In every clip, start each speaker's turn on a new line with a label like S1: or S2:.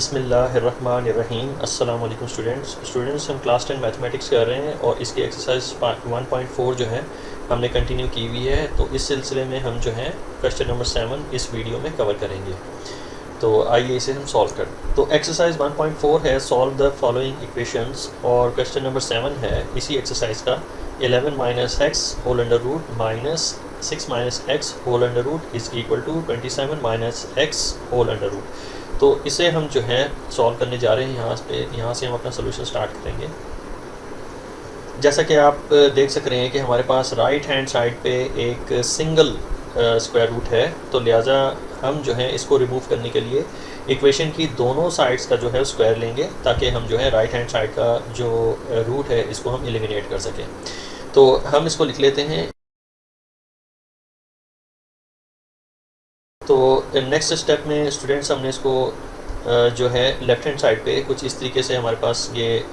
S1: बिस्मिल्लाहिर्रहमानिर्रहीम। अस्सलाम वालेकुम स्टूडेंट्स, हम क्लास 10 मैथमेटिक्स कर रहे हैं और इसकी एक्सरसाइज 1.4 जो है हमने कंटिन्यू की हुई है। तो इस सिलसिले में हम जो है क्वेश्चन नंबर 7 इस वीडियो में कवर करेंगे। तो आइए इसे हम सॉल्व करें। तो एक्सरसाइज 1.4 है सॉल्व द फॉलोइंग इक्वेशंस और क्वेश्चन नंबर 7 है इसी एक्सरसाइज का 11 minus x whole under root minus 6 minus x whole under root is equal to 27 minus x whole under root. तो इसे हम जो है सॉल्व करने जा रहे हैं। यहाँ से हम अपना सोल्यूशन स्टार्ट करेंगे। जैसा कि आप देख सक रहे हैं कि हमारे पास राइट हैंड साइड पे एक सिंगल स्क्वायर रूट है, तो लिहाजा हम जो है इसको रिमूव करने के लिए इक्वेशन की दोनों साइड्स का जो है स्क्वायर लेंगे ताकि हम जो है राइट हैंड साइड का जो रूट है इसको हम एलिमिनेट कर सकें। तो हम इसको लिख लेते हैं। तो नेक्स्ट स्टेप में स्टूडेंट्स हमने इसको जो है लेफ़्ट हैंड साइड पे कुछ इस तरीके से हमारे पास ये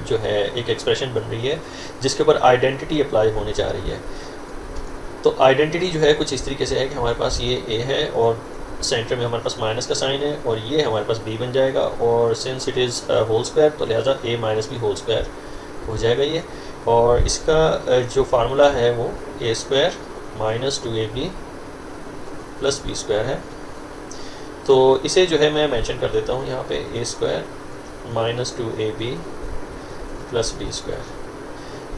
S1: जो है एक एक्सप्रेशन बन रही है जिसके ऊपर आइडेंटिटी अप्लाई होने जा रही है। तो आइडेंटिटी जो है कुछ इस तरीके से है कि हमारे पास ये ए है और सेंटर में हमारे पास माइनस का साइन है और ये हमारे पास बी बन जाएगा और since it is whole square तो लिहाजा A minus B whole square हो जाएगा ये। और इसका जो फार्मूला है वो A square minus 2ab plus B square है। तो इसे जो है मैं मेंशन कर देता हूँ यहाँ पे A square minus 2ab plus B square.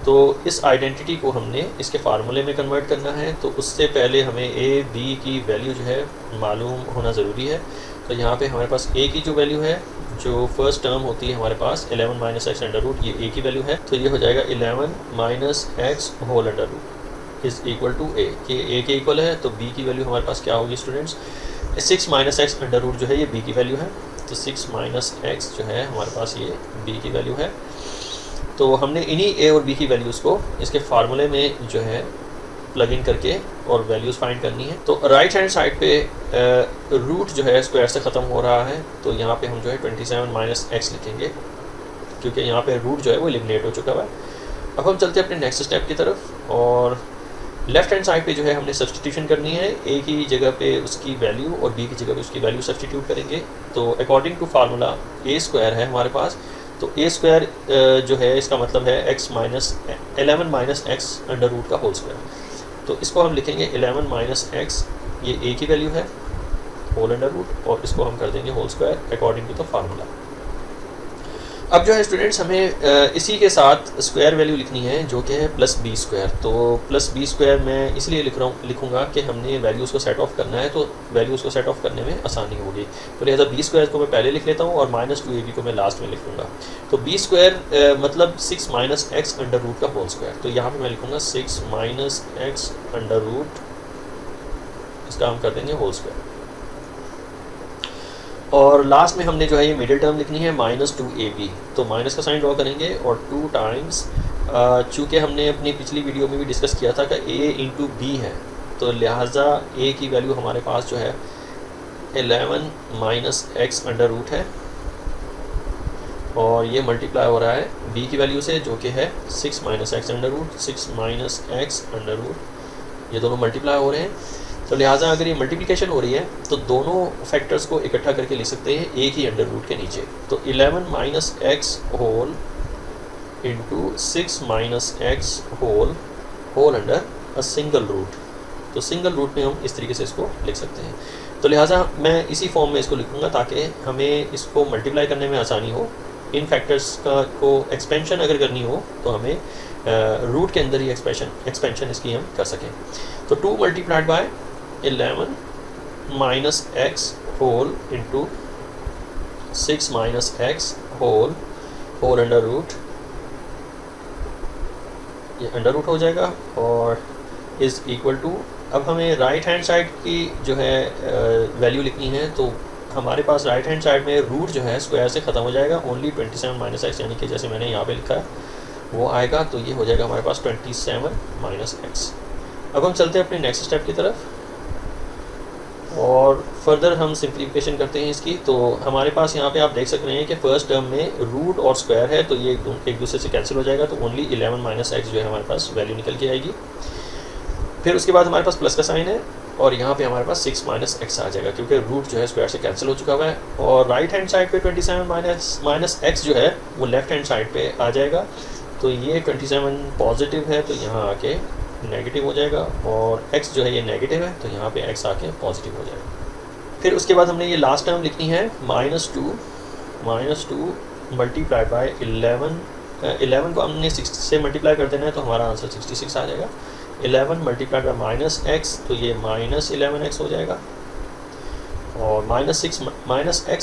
S1: तो इस आइडेंटिटी को हमने इसके फार्मूले में कन्वर्ट करना है, तो उससे पहले हमें ए बी की वैल्यू जो है मालूम होना ज़रूरी है। तो यहाँ पे हमारे पास ए की जो वैल्यू है, जो फर्स्ट टर्म होती है हमारे पास 11 माइनस एक्स अंडर रूट, ये ए की वैल्यू है। तो ये हो जाएगा 11 minus x whole under root is equal to A, कि ए के इक्वल है। तो बी की वैल्यू हमारे पास क्या होगी students, 6 minus x under root जो है ये बी की वैल्यू है। तो 6 माइनस एक्स जो है हमारे पास ये बी की वैल्यू है। तो हमने इन्हीं ए और बी की वैल्यूज़ को इसके फार्मूले में जो है प्लग इन करके और वैल्यूज़ फाइंड करनी है। तो राइट हैंड साइड पे रूट जो है स्क्वायर से ख़त्म हो रहा है, तो यहाँ पे हम जो है 27 माइनस एक्स लिखेंगे क्योंकि यहाँ पे रूट जो है वो एलिमिनेट हो चुका हुआ है। अब हम चलते हैं अपने नेक्स्ट स्टेप की तरफ और लेफ़्ट हैंड साइड पे जो है हमने सब्सटीट्यूशन करनी है। ए की जगह पे उसकी वैल्यू और बी की जगह पे उसकी वैल्यू सब्सटीट्यूट करेंगे। तो according to formula a square है हमारे पास, तो ए स्क्वायर जो है इसका मतलब है x minus 11 minus x under root का होल स्क्वायर। तो इसको हम लिखेंगे 11 माइनस एक्स, ये ए की वैल्यू है होल अंडर रूट, और इसको हम कर देंगे whole square according to the formula. अब जो है स्टूडेंट्स हमें इसी के साथ स्क्वायर वैल्यू लिखनी है जो कि है प्लस बी स्क्वायर। तो प्लस बी स्क्वायर मैं इसलिए लिखूंगा कि हमने वैल्यूज़ को सेट ऑफ करना है, तो वैल्यूज़ को सेट ऑफ करने में आसानी होगी। तो लिहाजा बी स्क्वायर को मैं पहले लिख लेता हूँ और माइनस 2ab को मैं लास्ट में लिखूँगा। तो बी स्क्वायर मतलब 6 माइनस एक्स अंडर रूट का होल स्क्वायर। तो यहाँ पर मैं लिखूँगा 6 माइनस एक्स अंडर रूट, इसका हम कर देंगे होल स्क्वायर। और लास्ट में हमने जो है ये मिडिल टर्म लिखनी है माइनस 2ab। तो माइनस का साइन ड्रॉ करेंगे और 2 टाइम्स, चूँकि हमने अपनी पिछली वीडियो में भी डिस्कस किया था कि a इंटू बी है, तो लिहाजा a की वैल्यू हमारे पास जो है 11 माइनस एक्स अंडर रूट है और ये मल्टीप्लाई हो रहा है b की वैल्यू से जो कि है 6 minus x under root. 6 minus x under root ये दोनों मल्टीप्लाई हो रहे हैं। तो लिहाजा अगर ये मल्टीप्लिकेशन हो रही है तो दोनों फैक्टर्स को इकट्ठा करके लिख सकते हैं एक ही अंडर रूट के नीचे। तो 11 minus x whole into 6 minus x whole under a single root. तो सिंगल रूट में हम इस तरीके से इसको लिख सकते हैं। तो लिहाजा मैं इसी फॉर्म में इसको लिखूँगा ताकि हमें इसको मल्टीप्लाई करने में आसानी हो। इन फैक्टर्स को एक्सपेंशन अगर करनी हो तो हमें रूट के अंदर ही एक्सपेंशन इसकी हम कर सकें। तो 2 multiplied by 11 minus x whole into 6 minus x whole under root, ये अंडर रूट हो जाएगा और इज़ इक्वल टू, अब हमें राइट हैंड साइड की जो है वैल्यू लिखनी है। तो हमारे पास राइट हैंड साइड में रूट जो है स्क्वायर से ख़त्म हो जाएगा, ओनली 27 माइनस एक्स, यानी कि जैसे मैंने यहाँ पे लिखा है वो आएगा। तो ये हो जाएगा हमारे पास 27 माइनस एक्स। अब हम चलते हैं अपने नेक्स्ट स्टेप की तरफ और फर्दर हम सिंप्लीफिकेशन करते हैं इसकी। तो हमारे पास यहाँ पे आप देख सकते हैं कि फर्स्ट टर्म में रूट और स्क्वायर है, तो ये एक दूसरे से कैंसिल हो जाएगा। तो ओनली 11 माइनस एक्स जो है हमारे पास वैल्यू निकल के आएगी। फिर उसके बाद हमारे पास प्लस का साइन है और यहाँ पे हमारे पास 6 माइनस एक्स आ जाएगा क्योंकि रूट जो है स्क्वायर से कैंसिल हो चुका हुआ है। और राइट हैंड साइड पे 27 माइनस एक्स जो है वो लेफ्ट हैंड साइड पे आ जाएगा। तो ये 27 पॉजिटिव है तो यहाँ आके नेगेटिव हो जाएगा, और x जो है ये नेगेटिव है तो यहाँ पे x आके पॉजिटिव हो जाएगा। फिर उसके बाद हमने ये लास्ट टर्म लिखनी है -2 मल्टीप्लाइड बाय 11 को हमने 6 से मल्टीप्लाई कर देना है तो हमारा आंसर 66 आ जाएगा। 11 मल्टीप्लाइड बाय -x तो ये -11x हो जाएगा, और -x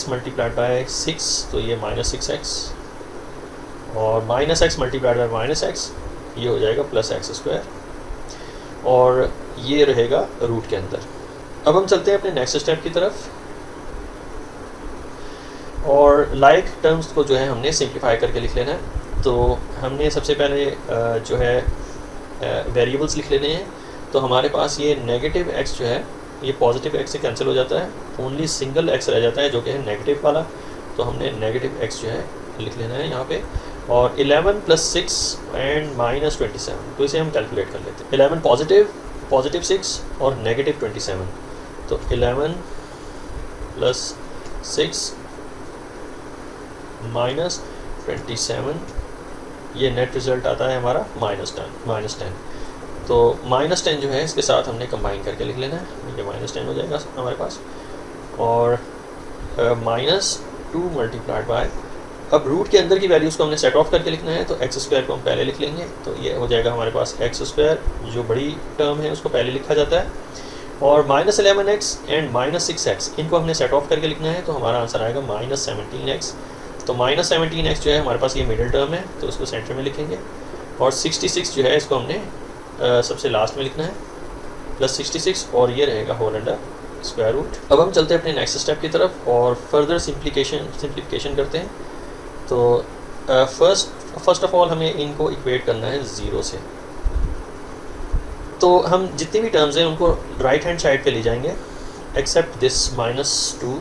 S1: मल्टीप्लाइड बाय 6 तो ये -6x, और -x मल्टीप्लाइड बाय -x ये हो जाएगा +x², और ये रहेगा रूट के अंदर। अब हम चलते हैं अपने नेक्स्ट स्टेप की तरफ, और लाइक टर्म्स को जो है हमने सिंप्लीफाई करके लिख लेना है। तो हमने सबसे पहले जो है वेरिएबल्स लिख लेने हैं। तो हमारे पास ये नेगेटिव x जो है ये पॉजिटिव x से कैंसिल हो जाता है, ओनली सिंगल x रह जाता है जो कि है नेगेटिव वाला। तो हमने नेगेटिव x जो है लिख लेना है यहाँ पे, और 11 + 6 एंड -27 तो इसे हम कैलकुलेट कर लेते हैं। 11 पॉजिटिव 6 और नेगेटिव 27, तो 11 + 6 -27 ये नेट रिज़ल्ट आता है हमारा -10। तो -10 जो है इसके साथ हमने कंबाइन करके लिख लेना है, ये -10 हो जाएगा हमारे पास, और -2 मल्टीप्लाइड बाय, अब रूट के अंदर की वैल्यूज़ को हमने सेट ऑफ करके लिखना है तो x² को हम पहले लिख लेंगे। तो ये हो जाएगा हमारे पास x², जो बड़ी टर्म है उसको पहले लिखा जाता है, और -11x एंड -6x इनको हमने सेट ऑफ करके लिखना है तो हमारा आंसर आएगा -17x। तो -17x जो है हमारे पास ये मिडिल टर्म है तो उसको सेंटर में लिखेंगे, और 66 जो है इसको हमने सबसे लास्ट में लिखना है, +66, और ये रहेगा होल अंडर स्क्वायर रूट। अब हम चलते हैं अपने नेक्स्ट स्टेप की तरफ और फर्दर सिंप्लीफिकेशन करते हैं। तो फर्स्ट ऑफ ऑल हमें इनको इक्वेट करना है 0 से। तो हम जितनी भी टर्म्स हैं उनको राइट हैंड साइड पे ले जाएंगे, except this -2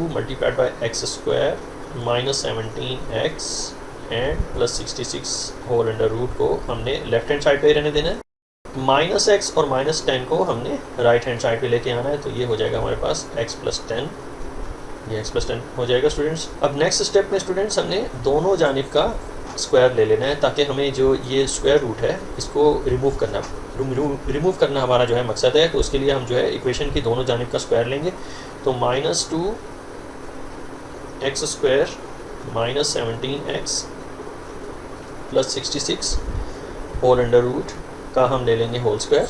S1: multiplied by x² -17x and +66 whole under root को हमने लेफ्ट हैंड साइड पे रहने देना है। -x और -10 को हमने राइट हैंड साइड पे लेके आना है, तो ये हो जाएगा हमारे पास x + 10, ये x + 10 हो जाएगा स्टूडेंट्स। अब नेक्स्ट स्टेप में स्टूडेंट्स हमने दोनों जानिब का स्क्वायर ले लेना है, ताकि हमें जो ये स्क्वायर रूट है इसको रिमूव करना हमारा जो है मकसद है। तो उसके लिए हम जो है इक्वेशन की दोनों जानिब का स्क्वायर लेंगे। तो -2x² -17x +66 whole under root का हम ले लेंगे होल स्क्वायर,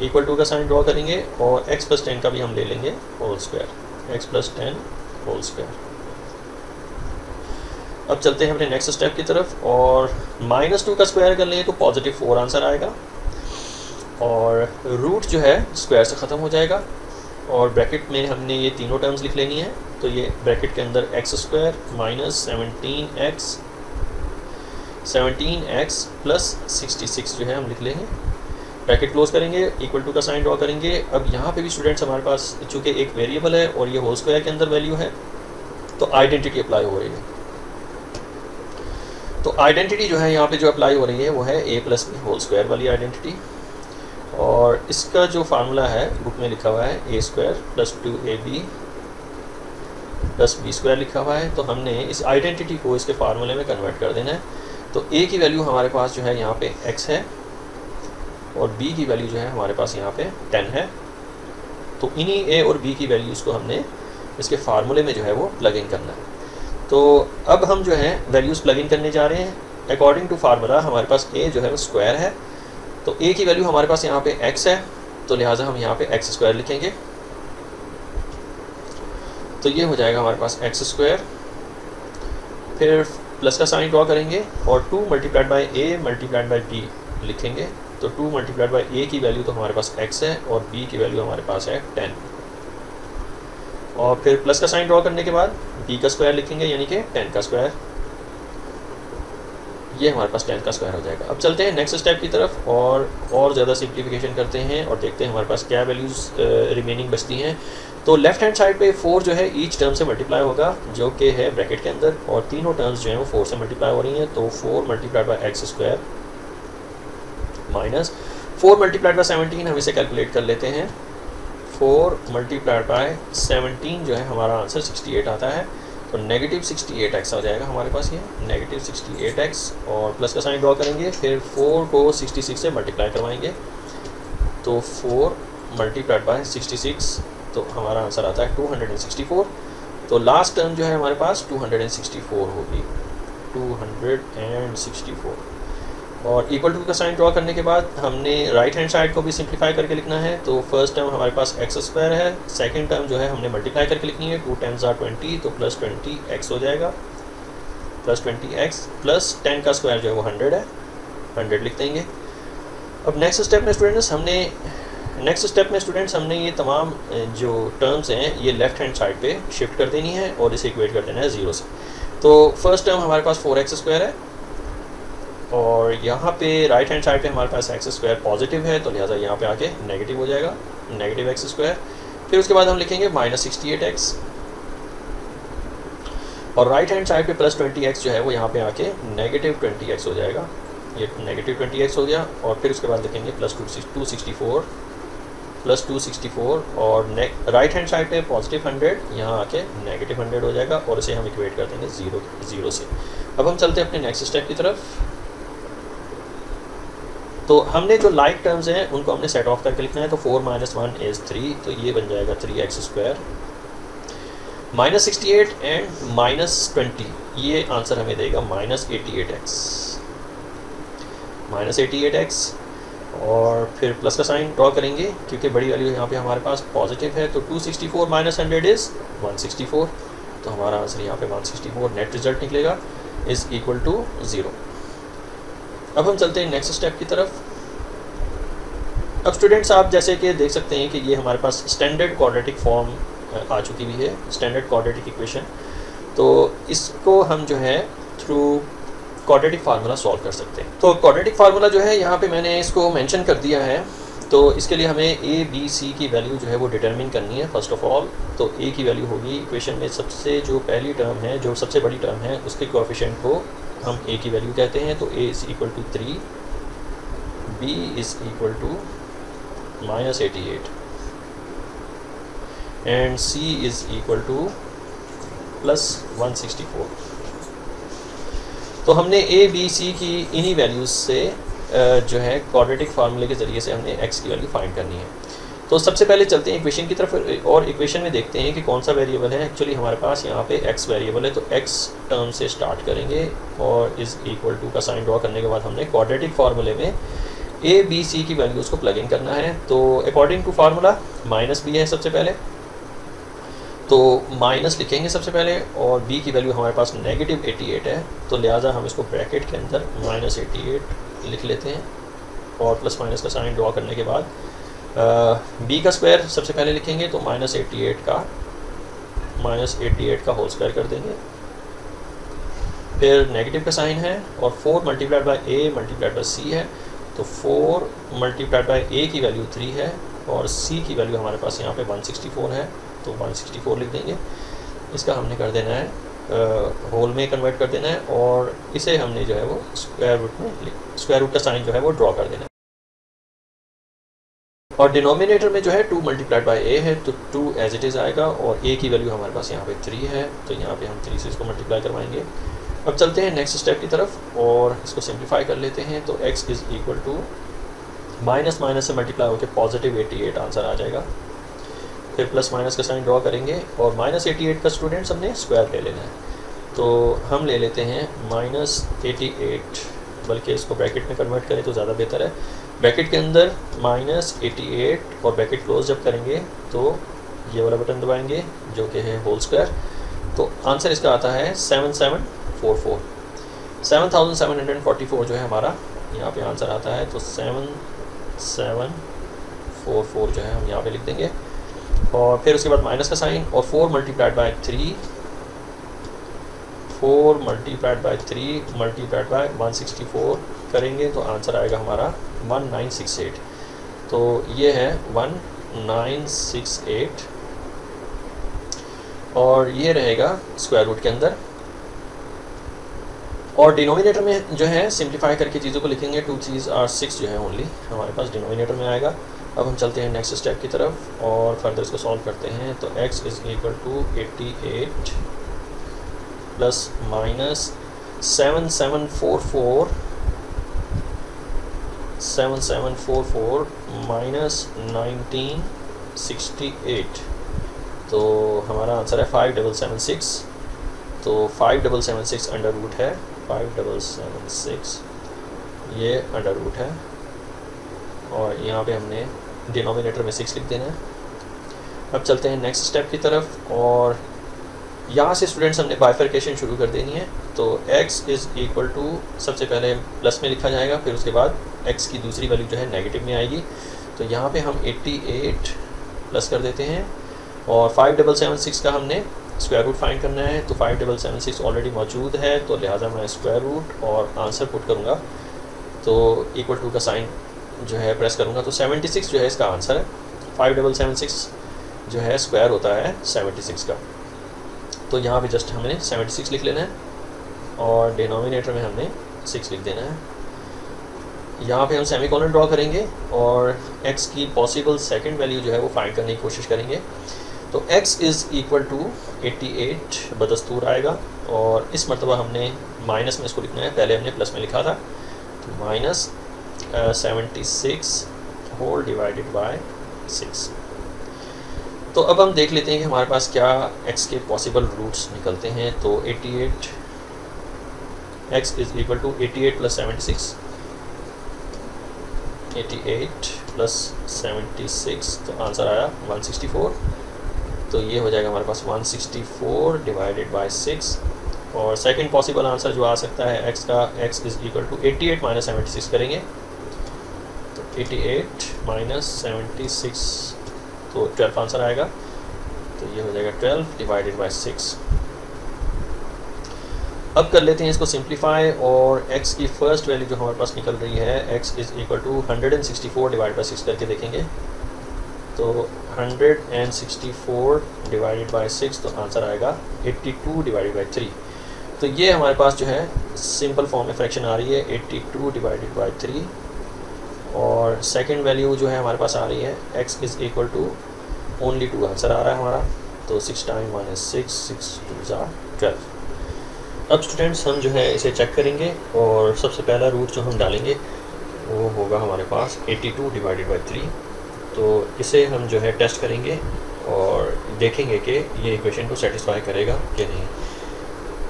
S1: इक्वल टू का साइन ड्रॉ करेंगे, और x + 10 का भी हम ले लेंगे whole square, x + 10 whole square. अब चलते हैं अपने नेक्स्ट स्टेप की तरफ, और -2 का स्क्वायर कर लें तो +4 आंसर आएगा, और रूट जो है स्क्वायर से ख़त्म हो जाएगा, और ब्रैकेट में हमने ये तीनों टर्म्स लिख लेनी है। तो ये ब्रैकेट के अंदर x² -17x +66 जो है हम लिख लेंगे, ब्रैकेट क्लोज करेंगे, इक्वल टू का साइन ड्रॉ करेंगे। अब यहाँ पे भी स्टूडेंट्स हमारे पास चूँकि एक वेरिएबल है और ये होल स्क्वायर के अंदर वैल्यू है, तो आइडेंटिटी अप्लाई हो रही है। तो आइडेंटिटी जो है यहाँ पे जो अप्लाई हो रही है वो है a + b होल स्क्वायर वाली आइडेंटिटी, और इसका जो फार्मूला है बुक में लिखा हुआ है a² + 2ab + b² लिखा हुआ है। तो हमने इस आइडेंटिटी को इसके फार्मूले में कन्वर्ट कर देना है। तो a की वैल्यू हमारे पास जो है यहाँ पे x है, और b की वैल्यू जो है हमारे पास यहाँ पे 10 है। तो इन्हीं a और b की वैल्यूज़ को हमने इसके फार्मूले में जो है वो प्लग इन करना है। तो अब हम जो है वैल्यूज़ प्लग इन करने जा रहे हैं। अकॉर्डिंग टू फार्मूला हमारे पास a जो है वो स्क्वायर है, तो a की वैल्यू हमारे पास यहाँ पे x है, तो लिहाजा हम यहाँ पे x² लिखेंगे। तो ये हो जाएगा हमारे पास x², फिर प्लस का साइन ड्रॉ करेंगे, और 2 multiplied bye a multiplied by b लिखेंगे। तो 2 मल्टीप्लाइड बाय a की वैल्यू तो हमारे पास x है, और b की वैल्यू हमारे पास है 10, और फिर प्लस का साइन ड्रॉ करने के बाद b का स्क्वायर लिखेंगे, यानी कि 10 का स्क्वायर, ये हमारे पास 10 का स्क्वायर हो जाएगा। अब चलते हैं नेक्स्ट स्टेप की तरफ और ज़्यादा सिंप्लीफिकेशन करते हैं और देखते हैं हमारे पास क्या वैल्यूज़ रिमेनिंग बचती हैं। तो लेफ्ट हैंड साइड पे 4 जो है ईच टर्म से मल्टीप्लाई होगा, जो कि है ब्रैकेट के अंदर, और तीनों टर्म्स जो हैं वो 4 से मल्टीप्लाई हो रही हैं। तो 4 multiplied by x² minus 4 multiplied by 17, हम इसे कैलकुलेट कर लेते हैं। 4 मल्टीप्लाइड बाई 17 जो है हमारा आंसर 68 आता है। तो नेगेटिव 68x आ जाएगा हमारे पास, ये नेगेटिव 68x, और प्लस का साइन ड्रॉ करेंगे, फिर 4 को 66 से मल्टीप्लाई करवाएंगे, तो 4 मल्टीप्लाइड बाई 66, तो हमारा आंसर आता है 264। तो लास्ट टर्म जो है हमारे पास 264 होगी, 264। और इक्वल टू का साइन ड्रॉ करने के बाद हमने राइट हैंड साइड को भी सिंप्लीफाई करके लिखना है। तो फर्स्ट टर्म हमारे पास एक्स स्क्वायर है, सेकंड टर्म जो है हमने मल्टीप्लाई करके लिखनी है, 2 टाइम्स 20, तो प्लस 20x हो जाएगा, प्लस 20x प्लस 10 का स्क्वायर जो है वो 100 है, 100 लिख देंगे। अब नेक्स्ट स्टेप में स्टूडेंट्स हमने ये तमाम जो टर्म्स हैं ये लेफ्ट हैंड साइड पे शिफ्ट कर देनी है और इसे इक्वेट कर देना है 0 से। तो फर्स्ट टर्म हमारे पास 4x स्क्वायर है, और यहाँ पे राइट हैंड साइड पे हमारे पास एक्स स्क्वायर पॉजिटिव है, तो लिहाजा यहाँ पे आके नेगेटिव हो जाएगा, नेगेटिव एक्स स्क्वायर। फिर उसके बाद हम लिखेंगे माइनस 68x, और राइट हैंड साइड पे प्लस 20x जो है वो यहाँ पे आके नेगेटिव 20x हो जाएगा, ये नेगेटिव 20x हो गया। और फिर उसके बाद लिखेंगे प्लस 264, प्लस 264, और राइट हैंड साइड पे पॉजिटिव 100, यहाँ आके नेगेटिव 100 हो जाएगा, और इसे हम इक्वेट कर देंगे 0 से। अब हम चलते हैं अपने नेक्स्ट स्टेप की तरफ। तो हमने जो लाइक टर्म्स हैं उनको हमने सेट ऑफ करके लिखना है। तो 4 - 1 इज़ 3, तो ये बन जाएगा 3x square, minus 68 and minus 20, ये आंसर हमें देगा माइनस 88x। और फिर प्लस का साइन ड्रॉ करेंगे क्योंकि बड़ी वैल्यू यहाँ पे हमारे पास पॉजिटिव है, तो 264 माइनस 100 इज़ 164, तो हमारा आंसर यहाँ पे 164 नेट रिजल्ट निकलेगा, इज़ इक्वल टू 0। अब हम चलते हैं नेक्स्ट स्टेप की तरफ। अब स्टूडेंट्स आप जैसे कि देख सकते हैं कि ये हमारे पास स्टैंडर्ड क्वाड्रेटिक फॉर्म आ चुकी हुई है, स्टैंडर्ड क्वाड्रेटिक इक्वेशन। तो इसको हम जो है थ्रू क्वाड्रेटिक फार्मूला सॉल्व कर सकते हैं। तो क्वाड्रेटिक फार्मूला जो है यहाँ पे मैंने इसको मेंशन कर दिया है। तो इसके लिए हमें a, b, c की वैल्यू जो है वो डिटरमिन करनी है फर्स्ट ऑफ ऑल। तो a की वैल्यू होगी इक्वेशन में सबसे जो पहली टर्म है, जो सबसे बड़ी टर्म है, उसके कोएफिशिएंट को हम a की वैल्यू कहते हैं। तो a is equal to 3, b is equal to minus 88 and c is equal to plus 164। तो हमने a, b, c की इन्हीं वैल्यूज़ से जो है क्वाड्रेटिक फार्मूले के ज़रिए से हमने x की वैल्यू फाइंड करनी है। तो सबसे पहले चलते हैं इक्वेशन की तरफ और इक्वेशन में देखते हैं कि कौन सा वेरिएबल है। एक्चुअली हमारे पास यहाँ पे x वेरिएबल है, तो x टर्म से स्टार्ट करेंगे और इज़ इक्वल टू का साइन ड्रॉ करने के बाद हमने क्वाड्रेटिक फार्मूले में a, b, c की वैल्यूज़ को प्लग इन करना है। तो according to formula minus b है सबसे पहले, तो माइनस लिखेंगे सबसे पहले, और b की वैल्यू हमारे पास नेगेटिव 88 है, तो लिहाजा हम इसको ब्रैकेट के अंदर माइनस 88 लिख लेते हैं। और प्लस माइनस का साइन ड्रॉ करने के बाद b का स्क्वायर सबसे पहले लिखेंगे, तो माइनस 88 का होल स्क्वायर कर देंगे। फिर नेगेटिव का साइन है, और 4 multiplied by a multiplied by c है, तो 4 मल्टीप्लाइड बाई a की वैल्यू 3 है, और c की वैल्यू हमारे पास यहाँ पे 164 है, तो 164 लिख देंगे। इसका हमने कर देना है होल में कन्वर्ट कर देना है, और इसे हमने जो है वो स्क्वायर रूट का साइन जो है वो ड्रॉ कर देना है। और डिनोमिनेटर में जो है 2 मल्टीप्लाइड बाई a है, तो 2 एज इट इज़ आएगा, और a की वैल्यू हमारे पास यहाँ पे 3 है, तो यहाँ पे हम 3 से इसको मल्टीप्लाई करवाएंगे। अब चलते हैं नेक्स्ट स्टेप की तरफ और इसको सिंप्लीफाई कर लेते हैं। तो x is equal to minus minus से मल्टीप्लाई होकर पॉजिटिव 88 आंसर आ जाएगा। फिर प्लस माइनस का साइन ड्रॉ करेंगे, और माइनस 88 का स्टूडेंट्स हमने स्क्वायर ले लेना है, तो हम ले लेते हैं माइनस 88, बल्कि इसको ब्रैकेट में कन्वर्ट करें तो ज़्यादा बेहतर है। ब्रैकेट के अंदर माइनस 88 और ब्रैकेट क्लोज जब करेंगे तो ये वाला बटन दबाएंगे जो कि है होल स्क्वायर, तो आंसर इसका आता है 7744, 7744 जो है हमारा यहाँ पे आंसर आता है। तो 7744 जो है हम यहाँ पे लिख देंगे, और फिर उसके बाद माइनस का साइन, और 4 मल्टीप्लाइड बाई 3 मल्टीप्लाइड बाई 164 करेंगे, तो आंसर आएगा हमारा 1968। तो ये है 1968, और ये रहेगा स्क्वायर रूट के अंदर, और डिनोमिनेटर में जो है सिंप्लीफाई करके चीज़ों को लिखेंगे, 2 3 आर 6 जो है ओनली हमारे पास डिनोमिनेटर में आएगा। अब हम चलते हैं नेक्स्ट स्टेप की तरफ और फर्दर इसको सॉल्व करते हैं। तो x is equal to 88 plus minus 7744 minus 1968, तो हमारा आंसर है 5776। तो 5776 अंडर रूट है, 5776 ये अंडर रूट है और यहाँ पे हमने डिनोमिनेटर में 6 लिख देना है। अब चलते हैं नेक्स्ट स्टेप की तरफ और यहाँ से स्टूडेंट्स हमने बाइफर्केशन शुरू कर देनी है। तो x इज़ इक्वल टू सबसे पहले प्लस में लिखा जाएगा, फिर उसके बाद x की दूसरी वैल्यू जो है नेगेटिव में आएगी। तो यहाँ पे हम 88 प्लस कर देते हैं और 5776 का हमने स्क्वायर रूट फाइंड करना है। तो 5776 ऑलरेडी मौजूद है, तो लिहाजा मैं स्क्वायर रूट और आंसर पुट करूँगा। तो इक्वल टू का साइन जो है प्रेस करूँगा, तो 76 जो है इसका आंसर है। 5776 जो है स्क्वायर होता है 76 का। तो यहाँ पे जस्ट हमने 76 लिख लेना है और डिनोमिनेटर में हमने 6 लिख देना है। यहाँ पे हम सेमीकोलन ड्रॉ करेंगे और x की पॉसिबल सेकंड वैल्यू जो है वो फाइंड करने की कोशिश करेंगे। तो x इज़ इक्वल टू 88 बदस्तूर आएगा और इस मरतबा हमने माइनस में इसको लिखना है, पहले हमने प्लस में लिखा था। तो माइनस 76 होल डिवाइडेड बाय 6। तो अब हम देख लेते हैं कि हमारे पास क्या x के पॉसिबल रूट्स निकलते हैं। तो 88 x is equal to 88 plus 76, 88 plus 76, तो आंसर आया 164। तो ये हो जाएगा हमारे पास 164 डिवाइडेड बाय 6। और सेकंड पॉसिबल आंसर जो आ सकता है x का, x is equal to 88 minus 76 करेंगे। तो 88 माइनस 76, तो 12 आंसर आएगा। तो ये हो जाएगा 12 डिवाइडेड बाय 6। अब कर लेते हैं इसको सिंप्लीफाई और x की फ़र्स्ट वैल्यू जो हमारे पास निकल रही है, x is equal to 164 divide by 6 करके देखेंगे। तो 164 डिवाइडेड बाय 6, तो आंसर आएगा 82 डिवाइडेड बाय 3। तो ये हमारे पास जो है सिंपल फॉर्म में फ्रैक्शन आ रही है 82 डिवाइडेड बाय 3। और सेकंड वैल्यू जो है हमारे पास आ रही है x is equal to only 2 answer आ रहा है हमारा। तो 6 टाइम 1 is 6, 6 2 are 12। अब स्टूडेंट्स हम जो है इसे चेक करेंगे और सबसे पहला रूट जो हम डालेंगे वो होगा हमारे पास 82 डिवाइडेड बाई 3। तो इसे हम जो है टेस्ट करेंगे और देखेंगे कि ये इक्वेशन को सेटिस्फाई करेगा कि नहीं।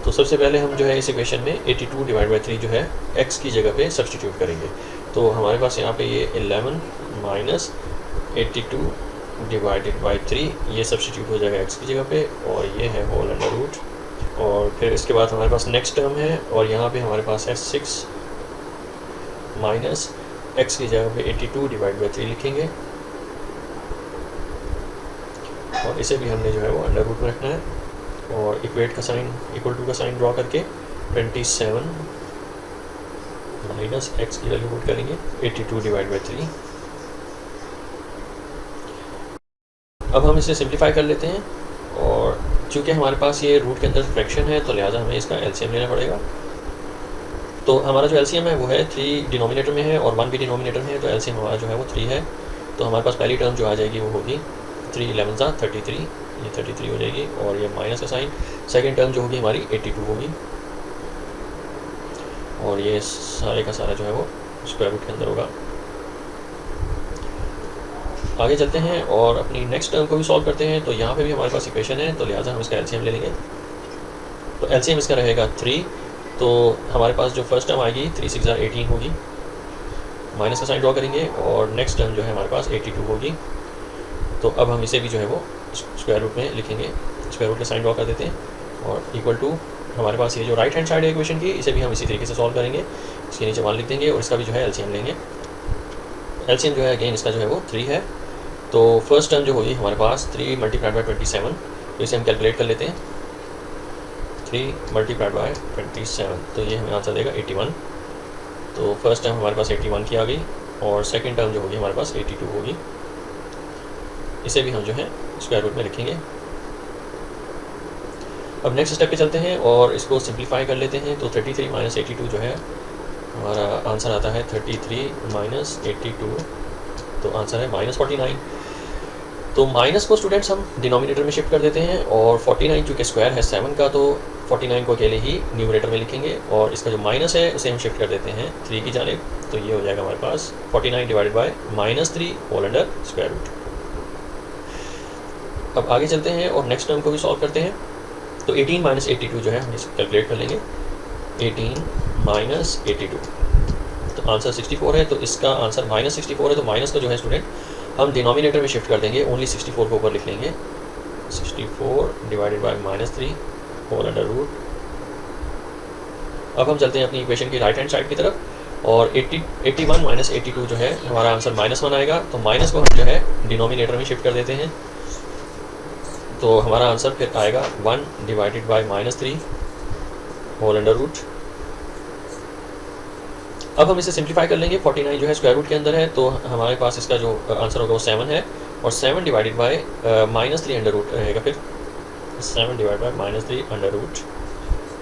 S1: तो सबसे पहले हम जो है इस इक्वेशन में 82 डिवाइड बाई 3 जो है x की जगह पे सब्सटीट्यूट करेंगे। तो हमारे पास यहाँ पे ये 11 माइनस 82 डिवाइडेड बाई 3 ये सब्सटीट्यूट हो जाएगा x की जगह पे और ये है होल अंडर रूट। और फिर इसके बाद हमारे पास नेक्स्ट टर्म है और यहाँ पे हमारे पास है 6 माइनस x की जगह पे 82 डिवाइड बाई 3 लिखेंगे और इसे भी हमने जो है वो अंडर रूट में रखना है और इक्वेट का साइन इक्वल टू का साइन ड्रॉ करके 27 माइनस x की वैल्यू पुट करेंगे 82 डिवाइड बाई 3। अब हम इसे सिंप्लीफाई कर लेते हैं और चूँकि हमारे पास ये रूट के अंदर फ्रैक्शन है तो लिहाजा हमें इसका एलसीएम लेना पड़ेगा। तो हमारा जो एलसीएम है वो है 3 डिनोमिनेटर में है और 1 भी डिनोमिनेटर में है, तो एलसीएम हमारा जो है वो 3 है। तो हमारे पास पहली टर्म जो आ जाएगी वो होगी 3 11 33, ये 33 हो जाएगी और ये माइनस का साइन। सेकेंड टर्म जो होगी हमारी 82 होगी और ये सारे का सारा जो है वो स्क्वायर रूट के अंदर होगा। आगे चलते हैं और अपनी नेक्स्ट टर्म को भी सॉल्व करते हैं। तो यहाँ पे भी हमारे पास इक्वेशन है तो लिहाजा हम इसका एलसीएम ले लेंगे। तो एलसीएम इसका रहेगा 3। तो हमारे पास जो फर्स्ट टर्म आएगी 3 6 18 होगी, माइनस का साइन ड्रॉ करेंगे और नेक्स्ट टर्म जो है हमारे पास 82 होगी। तो अब हम इसे भी जो है वो स्क्वायर रूट में लिखेंगे, स्क्वायर रूट का साइन ड्रॉ कर देते हैं और इक्वल टू हमारे पास ये जो राइट हैंड साइड है इक्वेशन की, इसे भी हम इसी तरीके से सॉल्व करेंगे। इसके नीचे 1 लिख देंगे और इसका भी जो है एलसीएम लेंगे। एलसीएम जो है अगेन इसका जो है वो 3 है। तो फर्स्ट टर्म जो होगी हमारे पास 3 मल्टीप्लाइड बाई 27, तो इसे हम कैलकुलेट कर लेते हैं। 3 मल्टीप्लाइड बाई 27, तो ये हमें आंसर देगा 81। तो फर्स्ट टर्म हमारे पास 81 की आ गई और सेकंड टर्म जो होगी हमारे पास 82 होगी। इसे भी हम जो है स्क्वायर रूट में लिखेंगे। अब नेक्स्ट स्टेप पे चलते हैं और इसको सिंप्लीफाई कर लेते हैं। तो 33 माइनस 82 जो है हमारा आंसर आता है 33 माइनस 82, तो आंसर है माइनस 49। तो माइनस को स्टूडेंट्स हम डिनोमिनेटर में शिफ्ट कर देते हैं और 49 चूँकि स्क्वायर है 7 का, तो 49 को अकेले ही न्यूमरेटर में लिखेंगे और इसका जो माइनस है उसे हम शिफ्ट कर देते हैं 3 की जानिब। तो ये हो जाएगा हमारे पास 49 divided by -3 whole under square root. अब आगे चलते हैं और नेक्स्ट टर्म को भी सॉल्व करते हैं। तो 18 माइनस 82 जो है हम इसे कैलकुलेट कर लेंगे। 18 माइनस 82 तो आंसर 64 है। तो इसका आंसर -64 है। तो माइनस का जो है स्टूडेंट हम डिनोमिनेटर में शिफ्ट कर देंगे, ओनली 64 को ऊपर लिख लेंगे। 64 divided by -3 whole under root. अब हम चलते हैं अपनी इक्वेशन की राइट हैंड साइड की तरफ और 81 माइनस 82 जो है हमारा आंसर -1 आएगा। तो माइनस को हम जो है डिनोमिनेटर में शिफ्ट कर देते हैं, तो हमारा आंसर फिर आएगा 1 divided by -3 whole under root. अब हम इसे सिंप्लीफाई कर लेंगे। 49 जो है स्क्वायर रूट के अंदर है, तो हमारे पास इसका जो आंसर होगा वो 7 है और 7 डिवाइडेड बाय -3 अंडर रूट रहेगा। फिर 7 डिवाइड बाय -3 अंडर रूट,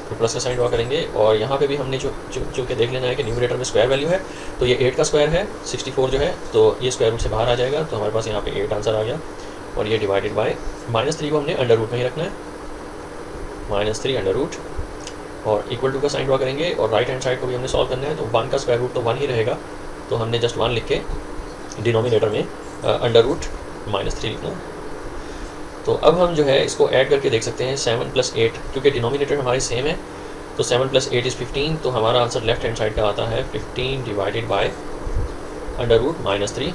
S1: तो प्लस का साइन ड्रॉ करेंगे और यहाँ पे भी हमने जो के देख लेना है कि न्यूमरेटर में स्क्वायर वैल्यू है, तो ये 8 का स्क्वायर है 64 जो है, तो ये स्क्वायर रूट से बाहर आ जाएगा। तो हमारे पास यहाँ पे 8 आंसर आ गया और ये डिवाइडेड बाय -3 को हमने अंडर रूट में ही रखना है, -3 अंडर रूट और इक्वल टू का साइन ड्रॉ करेंगे और राइट हैंड साइड को भी हमने सॉल्व करना है। तो 1 का स्क्वायर रूट तो 1 ही रहेगा, तो हमने जस्ट 1 लिख के डिनोमिनेटर में अंडर रूट -3 लिखना है। तो अब हम जो है इसको ऐड करके देख सकते हैं 7 + 8, क्योंकि डिनोमिनेटर हमारे सेम है, तो 7 + 8 = 15। तो हमारा आंसर लेफ्ट हैंड साइड का आता है 15 डिवाइडेड बाय अंडर रूट -3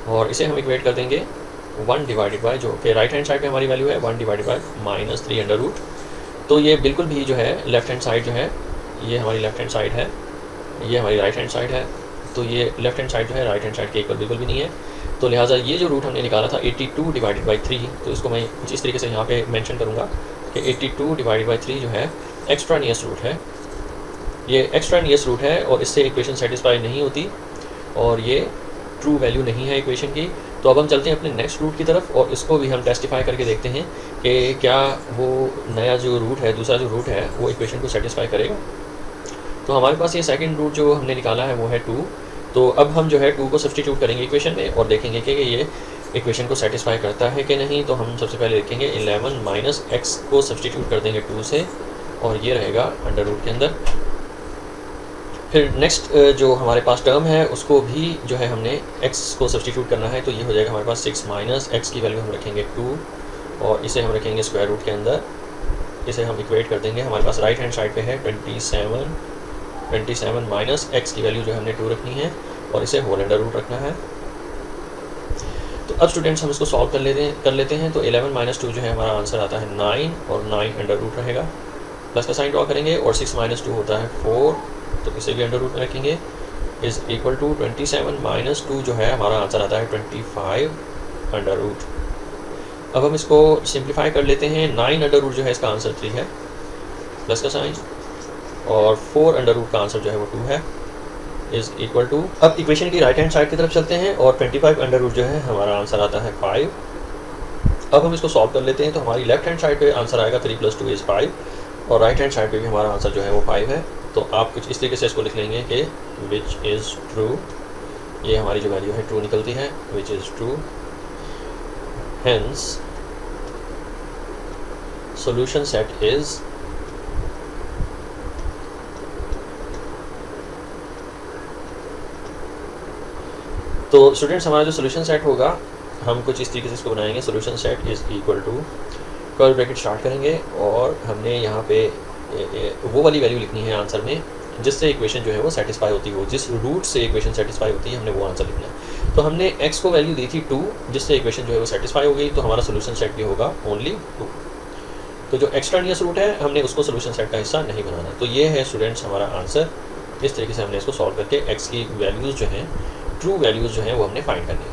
S1: और इसे हम इक्वेट कर देंगे 1 डिवाइडेड बाय, जो कि राइट हैंड साइड पे हमारी वैल्यू है 1 डिवाइडेड बाय -3 अंडर रूट। तो ये बिल्कुल भी जो है लेफ्ट हैंड साइड जो है, ये हमारी लेफ्ट हैंड साइड है, ये हमारी राइट हैंड साइड है, तो ये लेफ्ट हैंड साइड जो है राइट हैंड साइड के इक्वल बिल्कुल भी नहीं है। तो लिहाजा ये जो रूट हमने निकाला था 82 डिवाइडेड बाई 3, तो इसको मैं कुछ इस तरीके से यहाँ पे मेंशन करूँगा कि 82 डिवाइडेड बाई 3 जो है एक्स्ट्रानियस रूट है, ये एक्स्ट्रानियस रूट है और इससे इक्वेशन सेटिस्फाई नहीं होती और ये ट्रू वैल्यू नहीं है इक्वेशन की। तो अब हम चलते हैं अपने नेक्स्ट रूट की तरफ और इसको भी हम टेस्टिफाई करके देखते हैं कि क्या वो नया जो रूट है, दूसरा जो रूट है, वो इक्वेशन को सेटिस्फाई करेगा। तो हमारे पास ये सेकंड रूट जो हमने निकाला है वो है 2। तो अब हम जो है 2 को सब्सटीट्यूट करेंगे इक्वेशन में और देखेंगे कि ये इक्वेशन को सेटिस्फाई करता है कि नहीं। तो हम सबसे पहले देखेंगे 11 माइनस एक्स को सब्सटीट्यूट कर देंगे 2 से और ये रहेगा अंडर रूट के अंदर। फिर नेक्स्ट जो हमारे पास टर्म है उसको भी जो है हमने x को सब्सटीट्यूट करना है, तो ये हो जाएगा हमारे पास 6 माइनस एक्स की वैल्यू हम रखेंगे 2 और इसे हम रखेंगे स्क्वायर रूट के अंदर। इसे हम इक्वेट कर देंगे, हमारे पास राइट हैंड साइड पे है 27 माइनस एक्स की वैल्यू जो हमने 2 रखनी है और इसे होल अंडर रूट रखना है। तो अब स्टूडेंट्स हम इसको सॉल्व कर लेते हैं। तो 11 माइनस 2 जो है हमारा आंसर आता है 9 और 9 अंडर रूट रहेगा, प्लस का साइन ड्रॉ करेंगे और 6 माइनस 2 होता है 4, तो इसे भी अंडर रूट में रखेंगे, इज़ इक्वल टू 27 माइनस 2 जो है हमारा आंसर आता है 25 अंडर रूट। अब हम इसको सिंप्लीफाई कर लेते हैं। 9 अंडर रूट जो है इसका आंसर 3 है, प्लस का साइन, और 4 अंडर रूट का आंसर जो है वो 2 है, इज़ इक्वल टू। अब इक्वेशन की राइट हैंड साइड की तरफ चलते हैं और 25 अंडर रूट जो है हमारा आंसर आता है 5। अब हम इसको सॉल्व कर लेते हैं। तो हमारी लेफ्ट हैंड साइड पे आंसर आएगा 3 + 2 = 5 और राइट हैंड साइड पे भी हमारा आंसर जो है वो 5 है। तो आप कुछ इस तरीके से इसको लिख लेंगे कि विच इज़ ट्रू, ये हमारी जो वैल्यू है ट्रू निकलती है, which is true, hence solution set is तो स्टूडेंट्स हमारा जो सोल्यूशन सेट होगा हम कुछ इस तरीके से इसको बनाएंगे। Solution set is equal to, curly bracket start करेंगे और हमने यहाँ पे वो वाली वैल्यू लिखनी है आंसर में जिससे इक्वेशन जो है वो सेटिस्फाई होती हो, जिस रूट से इक्वेशन सेटिस्फाई होती है हमने वो आंसर लिखना है। तो हमने x को वैल्यू दी थी 2 जिससे इक्वेशन जो है वो सेटिस्फाई हो गई, तो हमारा सोल्यूशन सेट भी होगा ओनली 2। तो जो एक्स्ट्रानियस रूट है हमने उसको सोल्यूशन सेट का हिस्सा नहीं बनाना। तो ये है स्टूडेंट्स हमारा आंसर। इस तरीके से हमने इसको सॉल्व करके x की वैल्यूज़ जो हैं, ट्रू वैल्यूज़ जो हैं वो हमने फाइंड करनी है।